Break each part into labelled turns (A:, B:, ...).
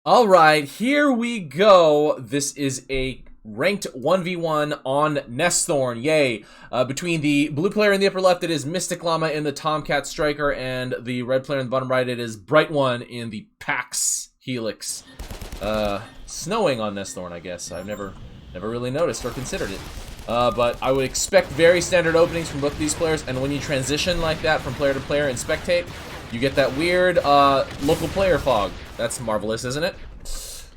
A: All right, here we go. This is a ranked 1v1 on Nesthorn. Yay. Between the blue player in the upper left, it is MysticLlama in the Tomcat Striker, and the red player in the bottom right, it is BrytONE in the Pax Helix. Snowing on Nesthorn, I guess. I've never really noticed or considered it. But I would expect very standard openings from both these players, and when you transition like that from player to player and spectate, you get that weird local player fog. That's marvelous, isn't it?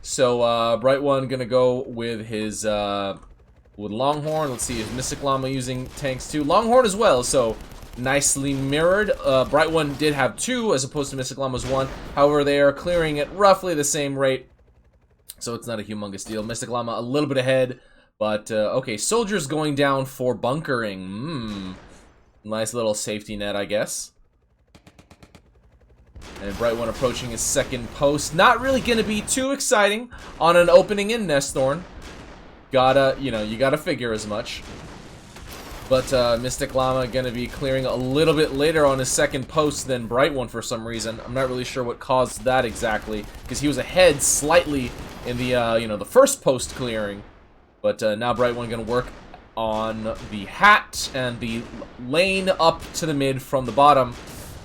A: So BrytONE gonna go with his with Longhorn. Let's see, is MysticLlama using tanks too? Longhorn as well, so nicely mirrored. BrytONE did have 2 as opposed to MysticLlama's 1. However, they are clearing at roughly the same rate, so it's not a humongous deal. MysticLlama a little bit ahead, but okay, soldiers going down for bunkering. Nice little safety net, I guess. And BrytONE approaching his second post. Not really going to be too exciting on an opening in Nesthorn. Gotta, you gotta figure as much. But MysticLlama going to be clearing a little bit later on his second post than BrytONE for some reason. I'm not really sure what caused that exactly, because he was ahead slightly in the, the first post clearing. But now BrytONE going to work on the hat and the lane up to the mid from the bottom.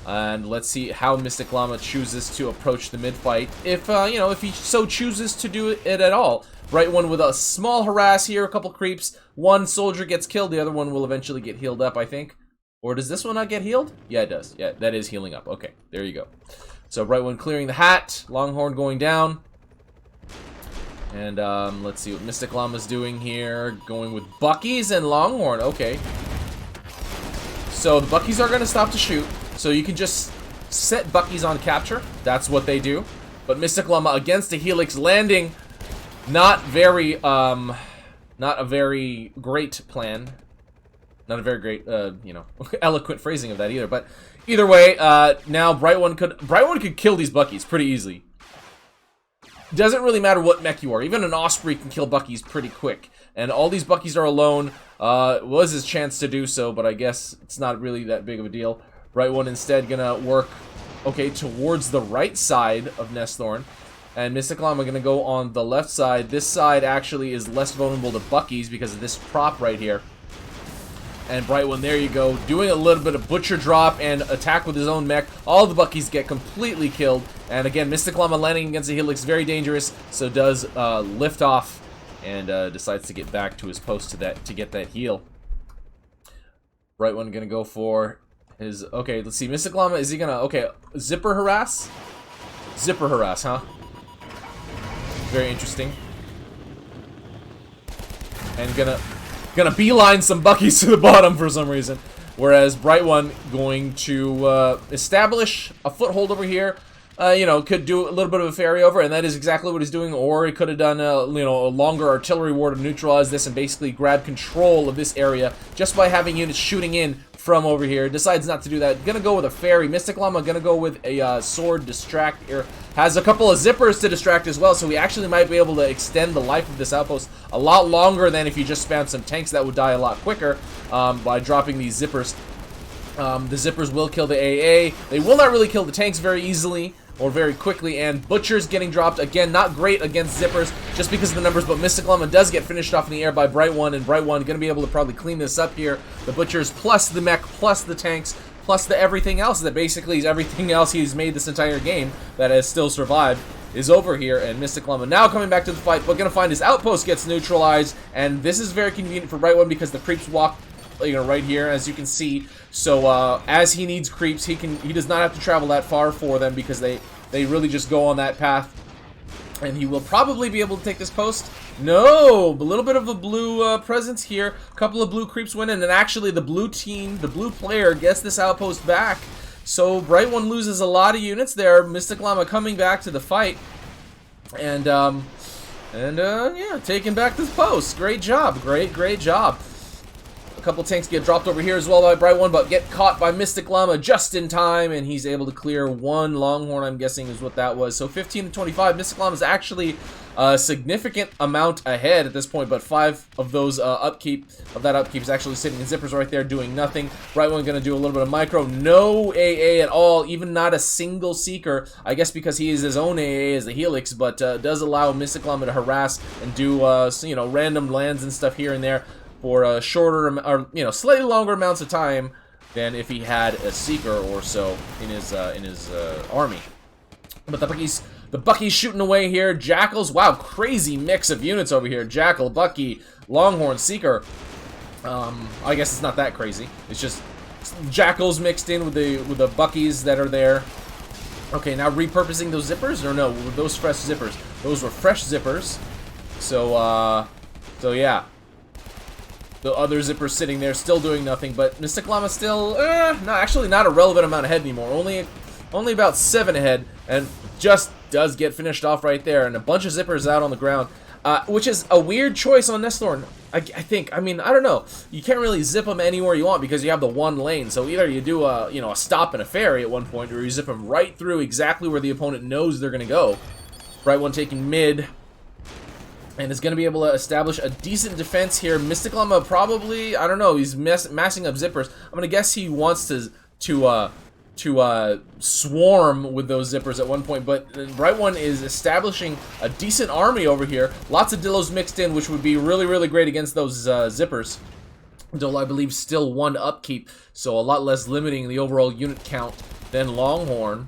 A: And let's see how MysticLlama chooses to approach the mid fight. If, if he so chooses to do it at all. BrytONE with a small harass here, a couple creeps. One soldier gets killed, the other one will eventually get healed up, I think. Or does this one not get healed? Yeah, it does. Yeah, that is healing up. Okay, there you go. So BrytONE clearing the hat, Longhorn going down. And let's see what MysticLlama's doing here. Going with Buckies and Longhorn. Okay. So the Buckies are going to stop to shoot. So you can just set Buckies on capture. That's what they do. But MysticLlama against a Helix landing, not a very great plan. Not a very great, eloquent phrasing of that either. But either way, now BrytONE could kill these Buckies pretty easily. Doesn't really matter what mech you are. Even an Osprey can kill Buckies pretty quick. And all these Buckies are alone. It was his chance to do so, but I guess it's not really that big of a deal. BrytONE instead gonna work, okay, towards the right side of Nesthorn. And MysticLlama gonna go on the left side. This side actually is less vulnerable to Buckies because of this prop right here. And BrytONE, there you go, doing a little bit of butcher drop and attack with his own mech. All the Buckies get completely killed. And again, MysticLlama landing against the Helix, very dangerous. So does lift off and decides to get back to his post to get that heal. BrytONE gonna go for his, okay, let's see, MysticLlama, is he gonna, okay, zipper harass? Zipper harass, huh? Very interesting. And gonna beeline some Buckies to the bottom for some reason. Whereas BrytONE going to establish a foothold over here. Could do a little bit of a ferry over, and that is exactly what he's doing. Or he could have done a longer artillery war to neutralize this and basically grab control of this area just by having units shooting in from over here. Decides not to do that. Gonna go with a ferry. MysticLlama gonna go with a sword distract here. Has a couple of zippers to distract as well, so we actually might be able to extend the life of this outpost a lot longer than if you just spammed some tanks that would die a lot quicker by dropping these zippers. The zippers will kill the AA. They will not really kill the tanks very easily or very quickly, and Butchers getting dropped. Again, not great against zippers just because of the numbers, but MysticLlama does get finished off in the air by BrytONE, and BrytONE going to be able to probably clean this up here. The Butchers plus the mech plus the tanks plus the everything else that basically is everything else he's made this entire game that has still survived is over here, and MysticLlama now coming back to the fight, but going to find his outpost gets neutralized, and this is very convenient for BrytONE because the creeps walk right here, as you can see. So as he needs creeps, he does not have to travel that far for them because they really just go on that path, and he will probably be able to take this post. No, a little bit of a blue presence here. A couple of blue creeps went in, and actually the blue team, the blue player, gets this outpost back. So BrytONE loses a lot of units there. MysticLlama coming back to the fight, and yeah, taking back this post. Great job, great job. A couple tanks get dropped over here as well by BrytONE, but get caught by MysticLlama just in time, and he's able to clear one Longhorn, I'm guessing is what that was. So 15 to 25, MysticLlama is actually a significant amount ahead at this point, but 5 of those upkeep is actually sitting in zippers right there doing nothing. BrytONE going to do a little bit of micro, no AA at all, even not a single Seeker, I guess because he is his own AA as the Helix, but does allow MysticLlama to harass and do, you know, random lands and stuff here and there for shorter, or, you know, slightly longer amounts of time than if he had a Seeker or so in his army. But the Bucky's shooting away here. Jackals, wow, crazy mix of units over here. Jackal, Bucky, Longhorn, Seeker. I guess it's not that crazy. It's just Jackals mixed in with the Buckies that are there. Okay, now repurposing those zippers, or no, those fresh zippers. Those were fresh zippers. So yeah. The other zippers sitting there still doing nothing, but MysticLlama still, no, actually not a relevant amount ahead anymore. Only about 7 ahead, and just does get finished off right there, and a bunch of zippers out on the ground, which is a weird choice on Nesthorn. I think. I mean, I don't know. You can't really zip them anywhere you want because you have the one lane. So either you do a, you know, a stop and a ferry at one point, or you zip them right through exactly where the opponent knows they're gonna go. BrytONE taking mid, and is going to be able to establish a decent defense here. MysticLlama probably, I don't know, he's massing up zippers. I'm going to guess he wants to swarm with those zippers at one point, but BrytONE is establishing a decent army over here. Lots of Dillos mixed in, which would be really, really great against those zippers. Though I believe still 1 upkeep, so a lot less limiting the overall unit count than Longhorn.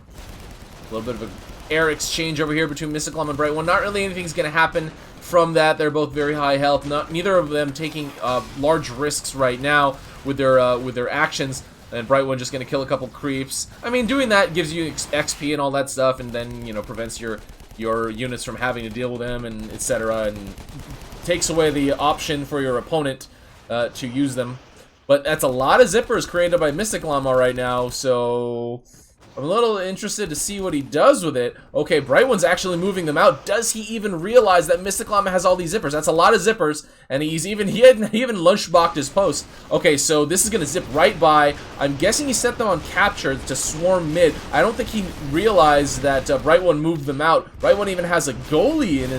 A: A little bit of an air exchange over here between MysticLlama and BrytONE. Not really anything's going to happen from that. They're both very high health. Neither of them taking large risks right now with their actions. And BrytONE just going to kill a couple creeps. I mean, doing that gives you XP and all that stuff, and then, you know, prevents your units from having to deal with them and etc. And takes away the option for your opponent to use them. But that's a lot of zippers created by MysticLlama right now, so I'm a little interested to see what he does with it. Okay, BrytONE's actually moving them out. Does he even realize that MysticLlama has all these zippers? That's a lot of zippers, and he even lunchboxed his post. Okay, so this is gonna zip right by. I'm guessing he set them on capture to swarm mid. I don't think he realized that BrytONE moved them out. BrytONE even has a goalie in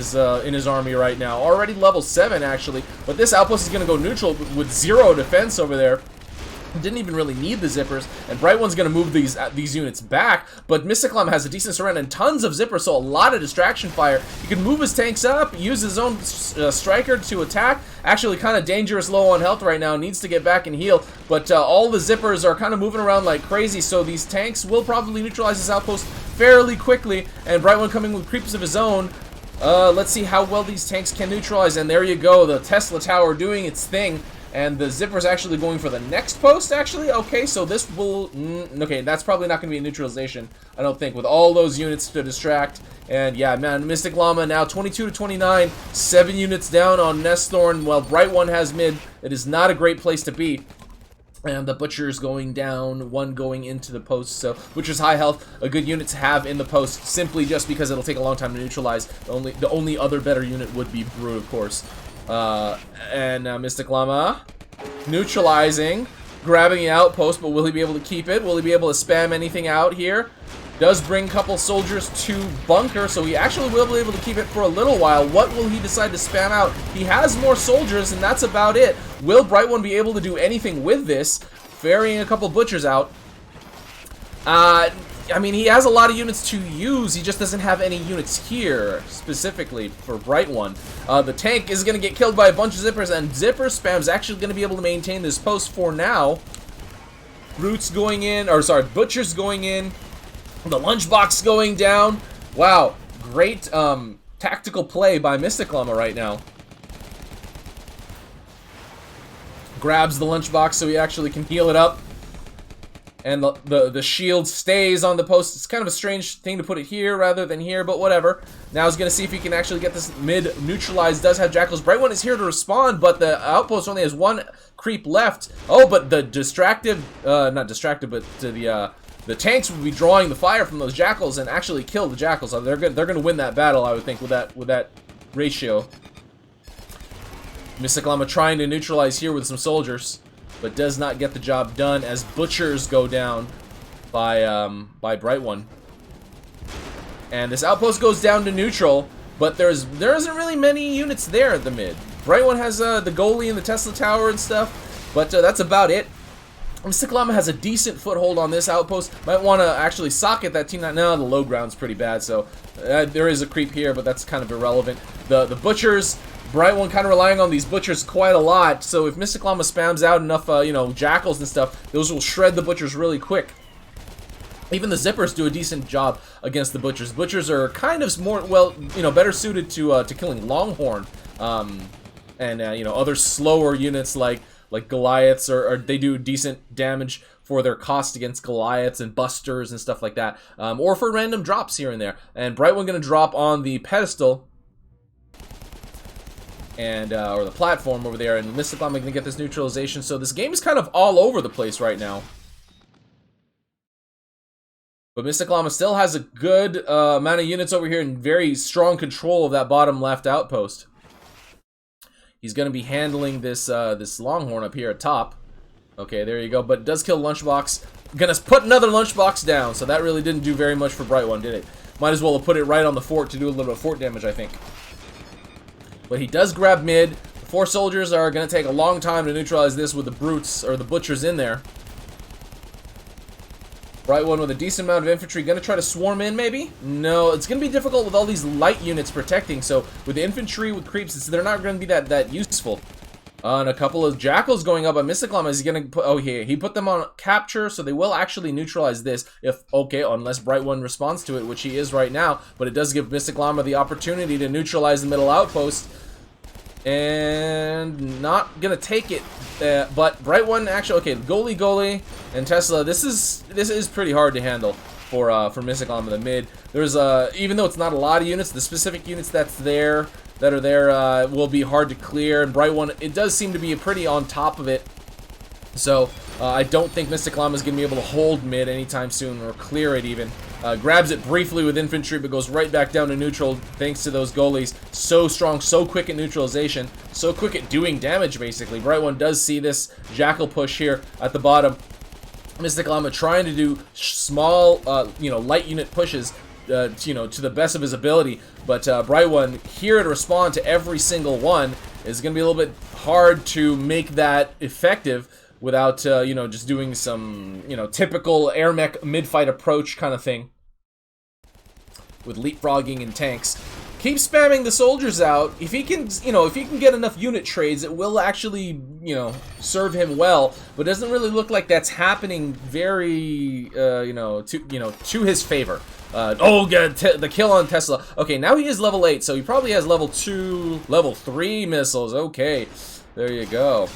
A: his army right now, already level 7 actually. But this outpost is gonna go neutral with 0 defense over there. Didn't even really need the zippers, and BrytONE's going to move these units back, but MysticLlama has a decent surround and tons of zippers, so a lot of distraction fire. He can move his tanks up, use his own striker to attack. Actually kind of dangerous low on health right now, needs to get back and heal, but all the zippers are kind of moving around like crazy, so these tanks will probably neutralize this outpost fairly quickly, and BrytONE coming with creeps of his own. Let's see how well these tanks can neutralize, and there you go, the Tesla Tower doing its thing. And the zipper's actually going for the next post, actually? Okay, so this will... okay, that's probably not going to be a neutralization, I don't think, with all those units to distract. And yeah, man, MysticLlama now 22 to 29, 7 units down on Nesthorn, while BrytONE has mid. It is not a great place to be. And the Butcher's going down, 1 going into the post, so Butcher's high health, a good unit to have in the post, simply just because it'll take a long time to neutralize. The only other better unit would be Brute, of course. And MysticLlama neutralizing, grabbing the outpost, but will he be able to keep it? Will he be able to spam anything out here? Does bring a couple soldiers to bunker, so he actually will be able to keep it for a little while. What will he decide to spam out? He has more soldiers, and that's about it. Will BrytONE be able to do anything with this? Ferrying a couple Butchers out. I mean, he has a lot of units to use, he just doesn't have any units here, specifically for BrytONE. The tank is going to get killed by a bunch of zippers, and zipper spam's actually going to be able to maintain this post for now. Brute's going in, or sorry, Butcher's going in. The lunchbox going down. Wow, great tactical play by MysticLlama right now. Grabs the lunchbox so he actually can heal it up. And the shield stays on the post. It's kind of a strange thing to put it here rather than here, but whatever. Now he's going to see if he can actually get this mid neutralized. Does have Jackals. BrytONE is here to respond, but the outpost only has 1 creep left. Oh, but the not distracted, but the tanks will be drawing the fire from those Jackals and actually kill the Jackals. So they're going to win that battle, I would think, with that ratio. MysticLlama trying to neutralize here with some soldiers. but does not get the job done as butchers go down by BrytONE. And this outpost goes down to neutral, but there isn't really many units there at the mid. BrytONE has the goalie and the Tesla tower and stuff, but that's about it. MysticLlama has a decent foothold on this outpost. Might want to actually socket that team. No, the low ground's pretty bad, so there is a creep here, but that's kind of irrelevant. The butchers, BrytONE kind of relying on these butchers quite a lot, so if MysticLlama spams out enough, you know, jackals and stuff, those will shred the butchers really quick. Even the zippers do a decent job against the butchers. Butchers are kind of more, well, you know, better suited to killing Longhorn, and you know, other slower units like Goliaths, or they do decent damage for their cost against Goliaths and Busters and stuff like that, or for random drops here and there. And BrytONE going to drop on the pedestal, and or the platform over there, and MysticLlama going to get this neutralization. So this game is kind of all over the place right now. But MysticLlama still has a good amount of units over here and very strong control of that bottom left outpost. He's going to be handling this this Longhorn up here at top. Okay, there you go. But it does kill Lunchbox. Gonna put another Lunchbox down, so that really didn't do very much for BrytONE, did it? Might as well have put it right on the fort to do a little bit of fort damage, I think. But he does grab mid. The 4 soldiers are going to take a long time to neutralize this with the brutes, or the butchers in there. BrytONE with a decent amount of infantry. Going to try to swarm in, maybe? No, it's going to be difficult with all these light units protecting. So with the infantry, with creeps, they're not going to be that useful. And a couple of jackals going up. But MysticLlama is going to put... Oh, he put them on capture, so they will actually neutralize this. If okay, unless BrytONE responds to it, which he is right now. But it does give MysticLlama the opportunity to neutralize the middle outpost. And not going to take it. But BrytONE actually... Okay, goalie, and Tesla. This is pretty hard to handle for MysticLlama the mid. There's even though it's not a lot of units, the specific units that are there will be hard to clear. And BrytONE, it does seem to be pretty on top of it. So I don't think MysticLlama is going to be able to hold mid anytime soon, or clear it even. Grabs it briefly with infantry, but goes right back down to neutral thanks to those goalies. So strong, so quick at neutralization, so quick at doing damage, basically. BrytONE does see this jackal push here at the bottom. MysticLlama trying to do small, you know, light unit pushes, you know, to the best of his ability. But BrytONE here to respond to every single one is going to be a little bit hard to make that effective without, you know, just doing some, you know, typical AirMech mid-fight approach kind of thing with leapfrogging and tanks. Keep spamming the soldiers out. If he can, you know, if he can get enough unit trades, it will actually, you know, serve him well. But it doesn't really look like that's happening very, you know, to his favor. Oh, good, the kill on Tesla. Okay, now he is level 8, so he probably has level 2, level 3 missiles. Okay, there you go.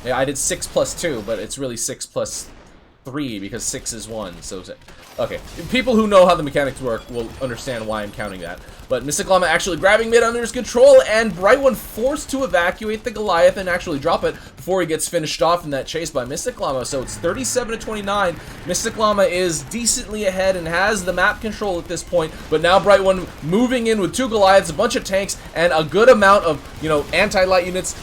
A: Yeah, I did 6 plus 2, but it's really 6 plus 3 because 6 is 1. So, okay, people who know how the mechanics work will understand why I'm counting that. But MysticLlama actually grabbing mid under his control, and BrytONE forced to evacuate the Goliath and actually drop it before he gets finished off in that chase by MysticLlama. So it's 37 to 29. MysticLlama is decently ahead and has the map control at this point. But now BrytONE moving in with 2 Goliaths, a bunch of tanks, and a good amount of, you know, anti-light units.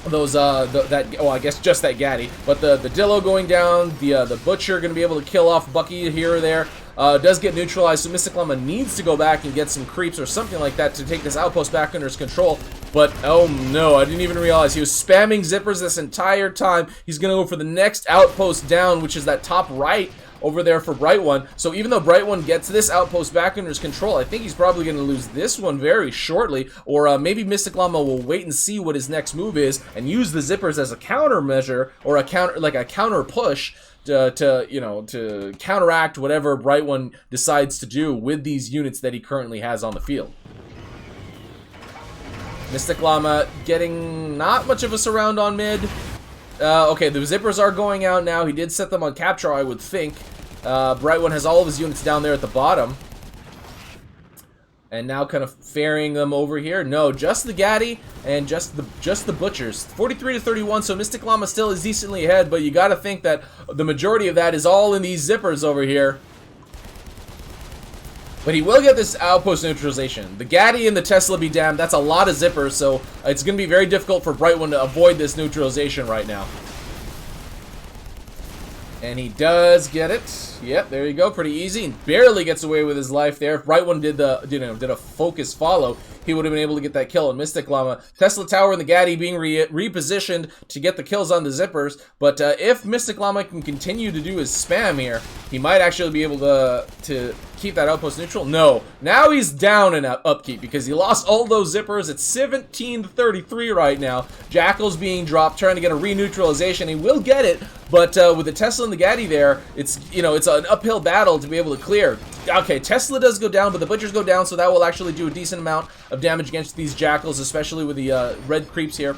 A: Those oh, I guess just that Gaddy, but the Dillo going down, the Butcher going to be able to kill off Bucky here or there. Does get neutralized, so MysticLlama needs to go back and get some creeps or something like that to take this outpost back under his control. But oh no, I didn't even realize he was spamming zippers this entire time. He's going to go for the next outpost down, which is that top right over there for BrytONE. So even though BrytONE gets this outpost back under his control, I think he's probably going to lose this one very shortly. Or maybe MysticLlama will wait and see what his next move is and use the zippers as a countermeasure, or a counter push to you know, to counteract whatever BrytONE decides to do with these units that he currently has on the field. MysticLlama getting not much of a surround on mid. Okay, the zippers are going out now. He did set them on capture, I would think. BrytONE has all of his units down there at the bottom. And now kind of ferrying them over here. No, just the Gaddy and just the Butchers. 43 to 31, so MysticLlama still is decently ahead, but you gotta think that the majority of that is all in these zippers over here. But he will get this outpost neutralization. The Gaddy and the Tesla be damned, that's a lot of zippers, so it's going to be very difficult for BrytONE to avoid this neutralization right now. And he does get it. Yep, there you go. Pretty easy. And barely gets away with his life there. If BrytONE did a focus follow, he would have been able to get that kill. And MysticLlama, Tesla Tower and the Gaddy being repositioned to get the kills on the zippers. But if MysticLlama can continue to do his spam here, he might actually be able to keep that outpost neutral. No. Now he's down in upkeep because he lost all those zippers. It's 17-33 right now. Jackal's being dropped, trying to get a re-neutralization. He will get it, but with the Tesla and the Gaddy there, it's an uphill battle to be able to clear. Okay, Tesla does go down, but the Butchers go down, so that will actually do a decent amount of damage against these Jackals, especially with the red creeps here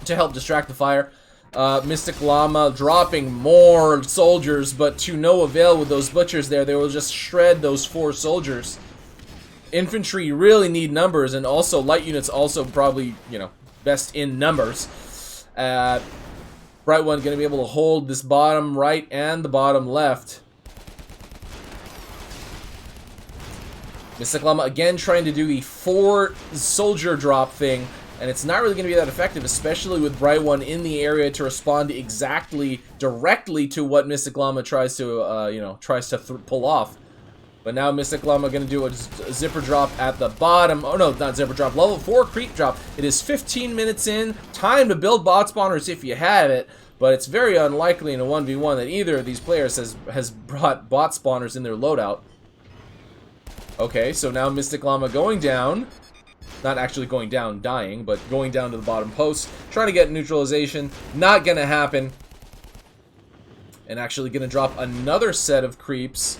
A: to help distract the fire. MysticLlama dropping more soldiers, but to no avail with those Butchers there. They will just shred those 4 soldiers. Infantry really need numbers, and also light units also probably, best in numbers. BrytONE going to be able to hold this bottom right and the bottom left. MysticLlama again trying to do the 4 soldier drop thing, and it's not really going to be that effective, especially with BrytONE in the area to respond directly to what MysticLlama tries to pull off. But now MysticLlama going to do a zipper drop at the bottom. Oh no, not zipper drop, level 4 creep drop. It is 15 minutes in, time to build bot spawners if you have it, but it's very unlikely in a 1v1 that either of these players has brought bot spawners in their loadout. Okay, so now MysticLlama going down. Not actually going down, dying, but going down to the bottom post. Trying to get neutralization. Not going to happen. And actually going to drop another set of creeps.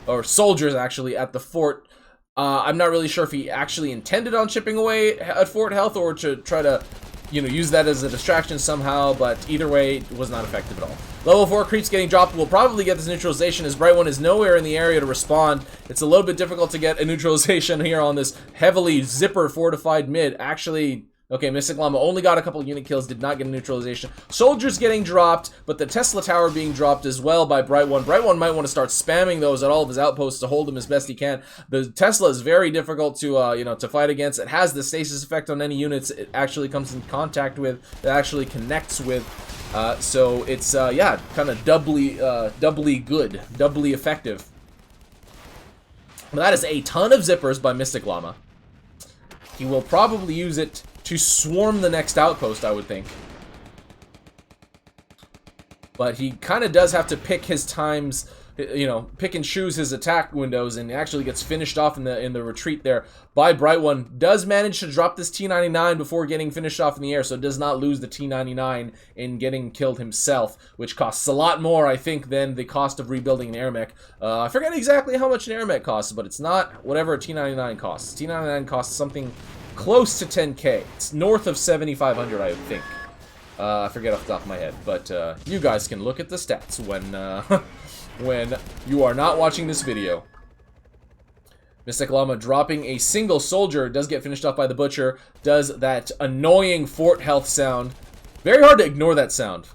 A: Or soldiers, actually, at the fort. I'm not really sure if he actually intended on chipping away at fort health or to try to, use that as a distraction somehow. But either way, it was not effective at all. Level 4 creeps getting dropped. We'll probably get this neutralization as BrytONE is nowhere in the area to respond. It's a little bit difficult to get a neutralization here on this heavily zipper fortified mid. Actually, okay, MysticLlama only got a couple unit kills, did not get a neutralization. Soldiers getting dropped, but the Tesla Tower being dropped as well by BrytONE. BrytONE might want to start spamming those at all of his outposts to hold him as best he can. The Tesla is very difficult to to fight against. It has the stasis effect on any units it actually comes in contact with, it actually connects with. So it's yeah, kind of doubly good, doubly effective. But that is a ton of zippers by MysticLlama. He will probably use it to swarm the next outpost, I would think. But he kind of does have to pick his times, pick and choose his attack windows, and actually gets finished off in the retreat there by BrytONE. Does manage to drop this T-99 before getting finished off in the air, so does not lose the T-99 in getting killed himself, which costs a lot more, I think, than the cost of rebuilding an AirMech. I forget exactly how much an AirMech costs, but it's not whatever a T-99 costs. T-99 costs something close to 10K. It's north of 7,500, I think. I forget off the top of my head, but you guys can look at the stats when when you are not watching this video. MysticLlama dropping a single soldier, does get finished off by the Butcher, does that annoying fort health sound. Very hard to ignore that sound.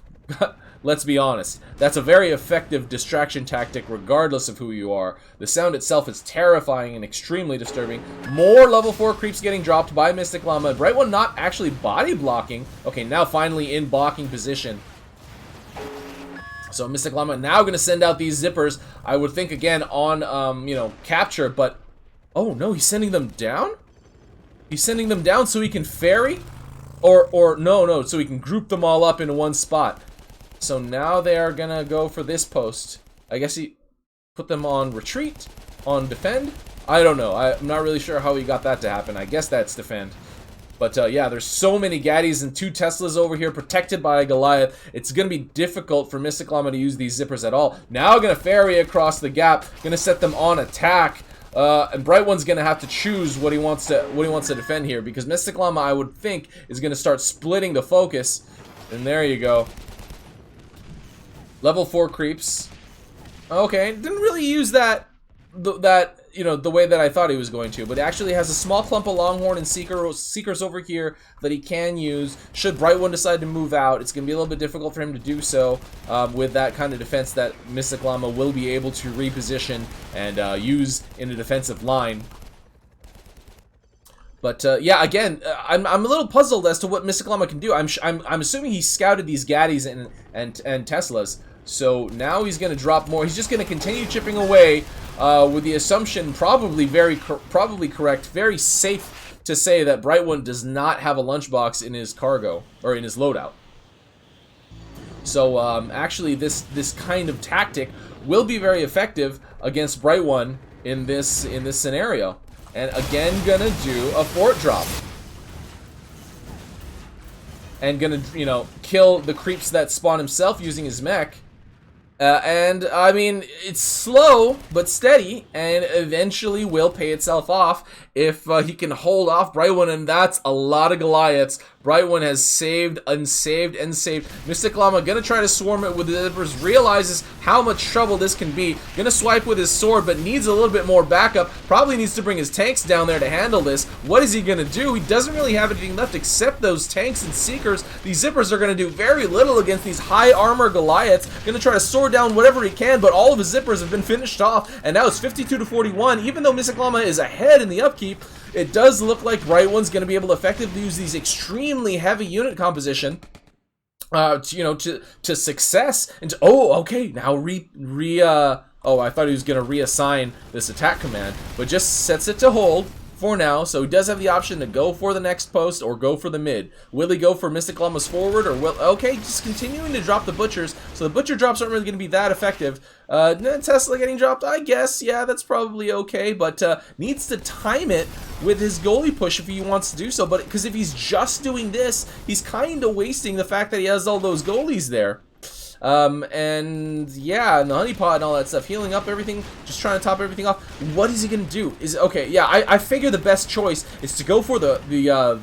A: Let's be honest. That's a very effective distraction tactic regardless of who you are. The sound itself is terrifying and extremely disturbing. More level 4 creeps getting dropped by MysticLlama. BrytONE not actually body blocking. Okay, now finally in blocking position. So MysticLlama now going to send out these zippers. I would think again on, capture, but... Oh, no, he's sending them down? He's sending them down so he can ferry? Or no, so he can group them all up into one spot. So now they are going to go for this post. I guess he put them on retreat, on defend? I don't know. I'm not really sure how he got that to happen. I guess that's defend. But yeah, there's so many Gaddies and 2 Teslas over here protected by a Goliath. It's going to be difficult for MysticLlama to use these zippers at all. Now going to ferry across the gap. Going to set them on attack. And BrytONE's going to have to choose what he wants to defend here. Because MysticLlama, I would think, is going to start splitting the focus. And there you go. Level 4 creeps. Okay, didn't really use that the way that I thought he was going to, but he actually has a small clump of Longhorn and Seekers over here that he can use. Should BrytONE decide to move out, it's going to be a little bit difficult for him to do so with that kind of defense that MysticLlama will be able to reposition and use in a defensive line. But yeah, again, I'm a little puzzled as to what MysticLlama can do. I'm assuming he scouted these Gaddies and Teslas. So now he's going to drop more. He's just going to continue chipping away with the assumption, probably correct, very safe to say that BrytONE does not have a lunchbox in his cargo, or in his loadout. So actually this kind of tactic will be very effective against BrytONE in this scenario. And again, gonna do a fort drop. And gonna, you know, kill the creeps that spawn himself using his mech. And, I mean, it's slow, but steady, and eventually will pay itself off if he can hold off BrytONE, and that's a lot of Goliaths. BrytONE has saved, unsaved, and saved. MysticLlama gonna try to swarm it with the zippers, realizes how much trouble this can be. Gonna swipe with his sword, but needs a little bit more backup. Probably needs to bring his tanks down there to handle this. What is he gonna do? He doesn't really have anything left except those tanks and seekers. These zippers are gonna do very little against these high armor Goliaths. Gonna try to sword down whatever he can, but all of his zippers have been finished off, and now it's 52 to 41. Even though MysticLlama is ahead in the upkeep, it does look like BrytONE's going to be able to effectively use these extremely heavy unit composition to success. And okay, now oh, I thought he was going to reassign this attack command, but just sets it to hold for now, so he does have the option to go for the next post or go for the mid. Will he go for MysticLlama's forward, or will... Okay, just continuing to drop the butchers, so the butcher drops aren't really going to be that effective. Tesla getting dropped, I guess, yeah, that's probably okay, but needs to time it with his goalie push if he wants to do so, but because if he's just doing this, he's kind of wasting the fact that he has all those goalies there. And yeah, and the honeypot and all that stuff, healing up everything, just trying to top everything off. What is he gonna do? Okay, yeah, I figure the best choice is to go for the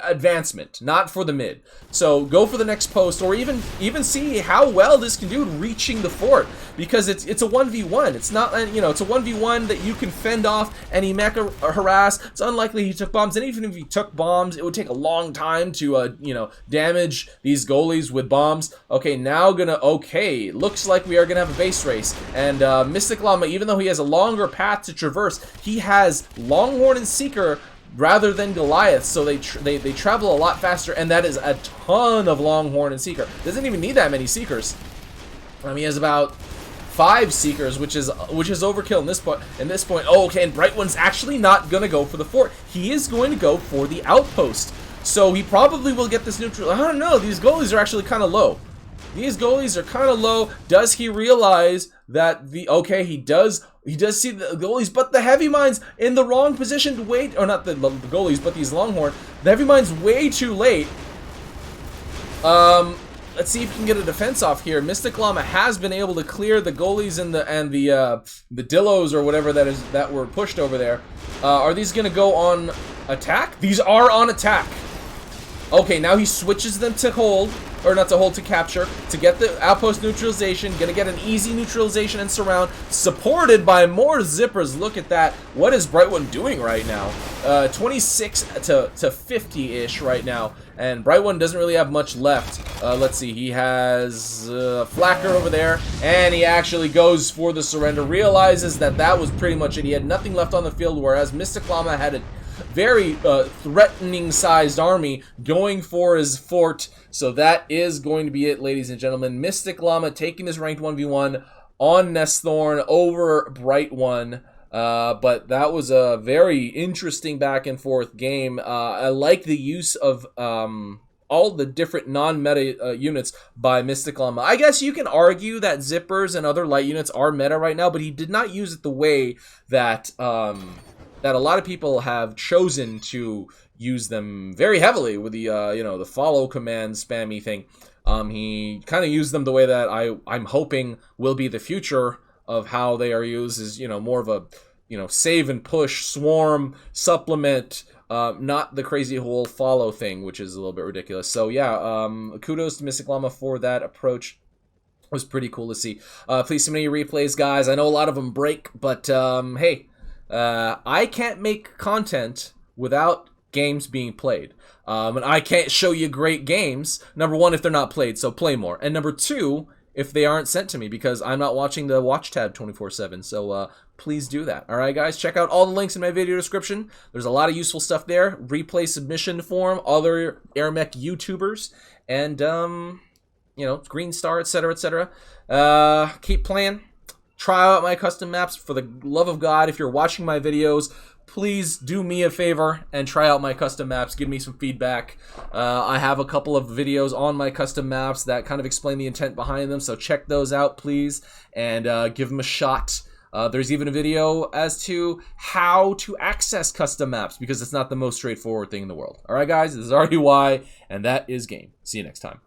A: advancement, not for the mid. So go for the next post, or even see how well this can do reaching the fort, because it's a 1v1. It's not, it's a 1v1 that you can fend off any mech or harass. It's unlikely he took bombs, and even if he took bombs, it would take a long time to damage these goalies with bombs. Okay, now looks like we are gonna have a base race, and MysticLlama, even though he has a longer path to traverse, he has Longhorn and Seeker rather than Goliath, so they travel a lot faster, and that is a ton of Longhorn and Seeker. Doesn't even need that many Seekers. He has about 5 Seekers, which is overkill in this point. Oh, okay, and BrytONE's actually not gonna go for the fort. He is going to go for the outpost. So he probably will get this neutral. I don't know, these goalies are actually kind of low. These goalies are kind of low. Does he realize that he does see the goalies, but the heavy mine's in the wrong position to wait, or not the goalies, but these Longhorn. The heavy mine's way too late. Let's see if we can get a defense off here. MysticLlama has been able to clear the goalies and the Dillos or whatever that were pushed over there. Are these gonna go on attack? These are on attack. Okay, now he switches them to hold, or not to hold, to capture, to get the outpost neutralization. Gonna get an easy neutralization and surround, supported by more zippers. Look at that. What is BrytONE doing right now? 26 to 50-ish right now, and BrytONE doesn't really have much left. Let's see, he has Flacker over there, and he actually goes for the surrender, realizes that was pretty much it. He had nothing left on the field, whereas MysticLlama had a very threatening sized army going for his fort. So that is going to be it, ladies and gentlemen. MysticLlama taking his ranked 1v1 on Nesthorn over BrytONE. But that was a very interesting back and forth game. I like the use of all the different non-meta units by MysticLlama. I guess you can argue that zippers and other light units are meta right now, but he did not use it the way that that a lot of people have chosen to use them very heavily with the the follow command spammy thing. He kind of used them the way that I'm hoping will be the future of how they are used, is more of a save and push, swarm, supplement, not the crazy whole follow thing, which is a little bit ridiculous. So yeah, kudos to MysticLlama for that approach. It was pretty cool to see. Please submit your replays, guys. I know a lot of them break, but hey, I can't make content without games being played. And I can't show you great games, number one, if they're not played, so play more. And number two, if they aren't sent to me, because I'm not watching the watch tab 24/7. So please do that. All right, guys, check out all the links in my video description. There's a lot of useful stuff there. Replay submission form, other AirMech YouTubers, and you know, green star, etc., etc. Keep playing. Try out my custom maps. For the love of God, if you're watching my videos, please do me a favor and try out my custom maps. Give me some feedback. I have a couple of videos on my custom maps that kind of explain the intent behind them, so check those out, please, and give them a shot. There's even a video as to how to access custom maps, because it's not the most straightforward thing in the world. Alright guys, this is RUY, and that is game. See you next time.